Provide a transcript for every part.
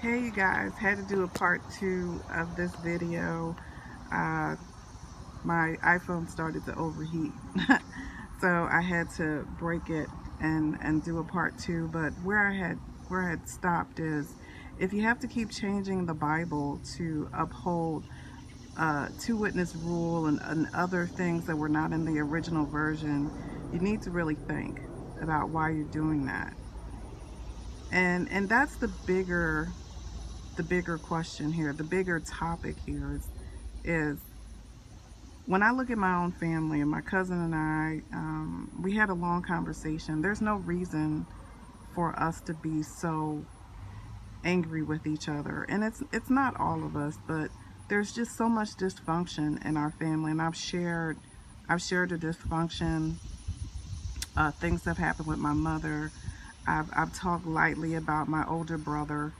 Hey you guys, had to do a part 2 of this video. Uh, my iPhone started to overheat. So I had to break it and do a part 2. But where I had stopped is, if you have to keep changing the Bible to uphold two witness rule and other things that were not in the original version, you need to really think about why you're doing that. And that's the bigger question here, the bigger topic here is when I look at my own family and my cousin and I, we had a long conversation. There's no reason for us to be so angry with each other, and it's not all of us, but there's just so much dysfunction in our family, and I've shared the dysfunction, things that have happened with my mother. I've talked lightly about my older brother.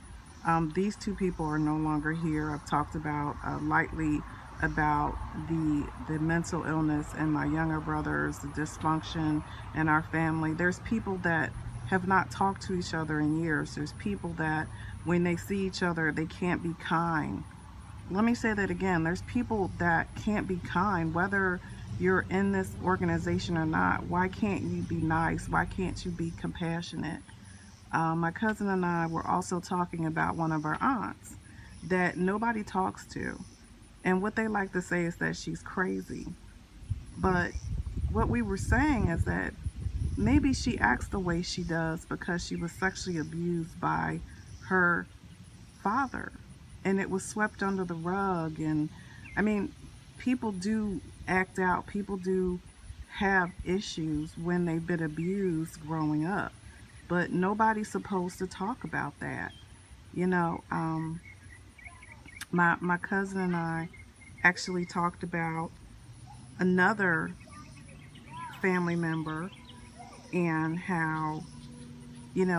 These two people are no longer here. I've talked about lightly about the mental illness in my younger brothers, the dysfunction in our family. There's people that have not talked to each other in years. There's people that when they see each other, they can't be kind. Let me say that again. There's people that can't be kind, whether you're in this organization or not. Why can't you be nice? Why can't you be compassionate? My cousin and I were also talking about one of our aunts that nobody talks to. And what they like to say is that she's crazy. But what we were saying is that maybe she acts the way she does because she was sexually abused by her father, and it was swept under the rug. And I mean, people do act out, people do have issues when they've been abused growing up, but nobody's supposed to talk about that. you know um, my cousin and I actually talked about another family member, and how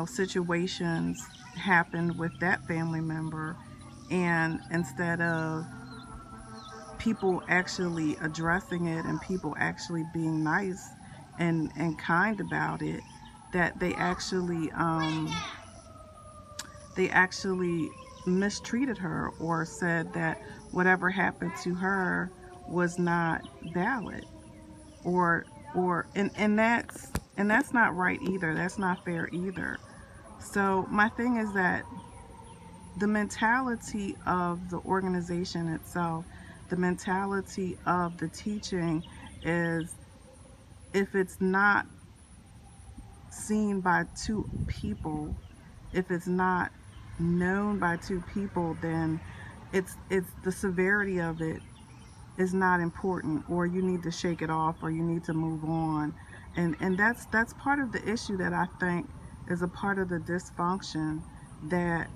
situations happened with that family member, and instead of people actually addressing it and people actually being nice and kind about it, that they actually mistreated her, or said that whatever happened to her was not valid, or and that's not right either. That's not fair either. So my thing is that the mentality of the organization itself, the mentality of the teaching is, if it's not seen by two people, if it's not known by two people, then it's the severity of it is not important, or you need to shake it off, or you need to move on. And that's part of the issue that I think is a part of the dysfunction that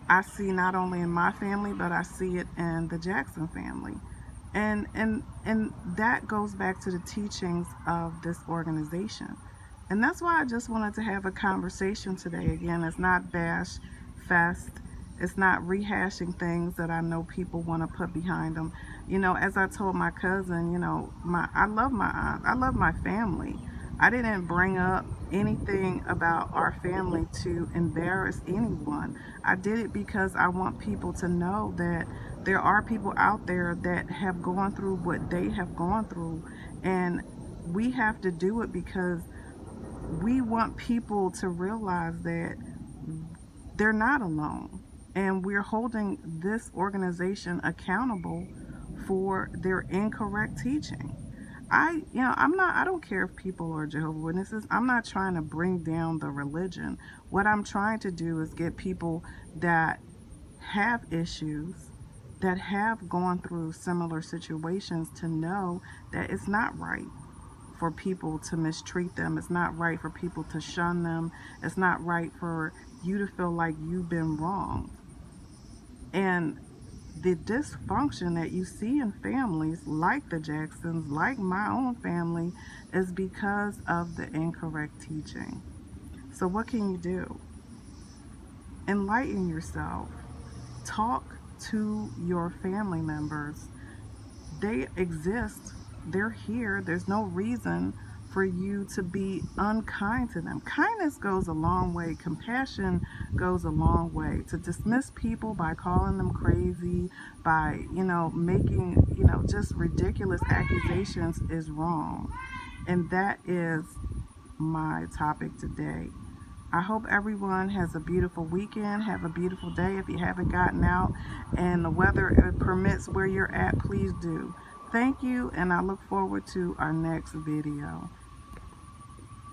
I see not only in my family, but I see it in the Jackson family. And that goes back to the teachings of this organization. And that's why I just wanted to have a conversation today. Again, it's not bash fest. It's not rehashing things that I know people want to put behind them. As I told my cousin, I love my aunt. I love my family. I didn't bring up anything about our family to embarrass anyone. I did it because I want people to know that there are people out there that have gone through what they have gone through, and we have to do it because we want people to realize that they're not alone, and we're holding this organization accountable for their incorrect teaching. I don't care if people are Jehovah Witnesses. I'm not trying to bring down the religion. What I'm trying to do is get people that have issues, that have gone through similar situations, to know that it's not right for people to mistreat them. It's not right for people to shun them. It's not right for you to feel like you've been wronged. And the dysfunction that you see in families like the Jacksons, like my own family, is because of the incorrect teaching. So, what can you do? Enlighten yourself. Talk to your family members. They exist, they're here. There's no reason for you to be unkind to them. Kindness goes a long way. Compassion goes a long way. To dismiss people by calling them crazy, by, making, just ridiculous accusations is wrong. And that is my topic today. I hope everyone has a beautiful weekend. Have a beautiful day. If you haven't gotten out and the weather permits where you're at, please do. Thank you, and I look forward to our next video.